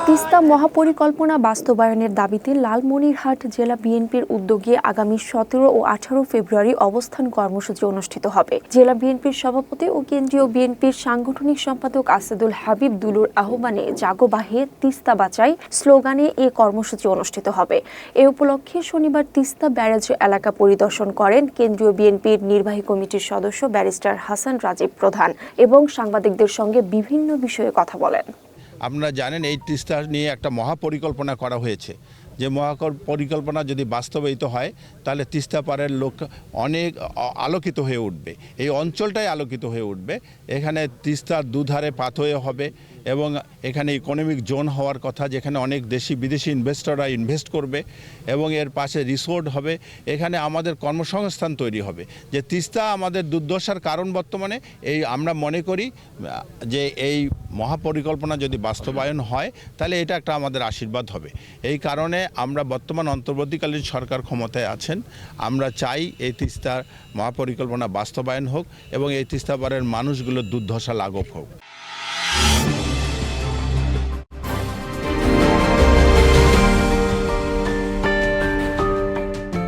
তিস্তা মহাপরিকল্পনা বাস্তবায়নের দাবিতে লালমনিরহাট জেলা বিএনপির উদ্যোগে আগামী 17 ও 18 ফেব্রুয়ারি অবস্থান কর্মসূচি অনুষ্ঠিত হবে। জেলা বিএনপির সভাপতি ও কেন্দ্রীয় বিএনপির সাংগঠনিক সম্পাদক আসাদুল হাবিব দুলুর আহ্বানে জাগোবাহে তিস্তা বাঁচাই স্লোগানে এ কর্মসূচি অনুষ্ঠিত হবে। এ উপলক্ষে শনিবার তিস্তা ব্যারেজ এলাকা পরিদর্শন করেন কেন্দ্রীয় বিএনপির নির্বাহী কমিটির সদস্য ব্যারিস্টার হাসান রাজীব প্রধান এবং সাংবাদিকদের সঙ্গে বিভিন্ন বিষয়ে কথা বলেন। আপনারা জানেন এই তিস্তা নিয়ে একটা মহাপরিকল্পনা করা হয়েছে, যে মহাপরিকল্পনা যদি বাস্তবায়িত হয় তাহলে তিস্তা পাড়ের লোক অনেক আলোকিত হয়ে উঠবে, এই অঞ্চলটাই আলোকিত হয়ে উঠবে। এখানে তিস্তার দুধারে পাথওয়ে হবে এবং এখানে ইকোনমিক জোন হওয়ার কথা, যেখানে অনেক দেশি বিদেশি ইনভেস্টররা ইনভেস্ট করবে এবং এর পাশে রিসোর্ট হবে। এখানে আমাদের কর্মসংস্থান তৈরি হবে। যে তিস্তা আমাদের দুর্দশার কারণ বর্তমানে, এই আমরা মনে করি যে এই মহাপরিকল্পনা যদি বাস্তবায়ন হয় তাহলে এটা একটা আমাদের আশীর্বাদ হবে। এই কারণে আমরা বর্তমান অন্তর্বর্তীকালীন সরকার ক্ষমতায় আছেন, আমরা চাই এই তিস্তার মহাপরিকল্পনা বাস্তবায়ন হোক এবং এই তিস্তা পাড়ের মানুষগুলোর দুর্দশা লাঘব হোক।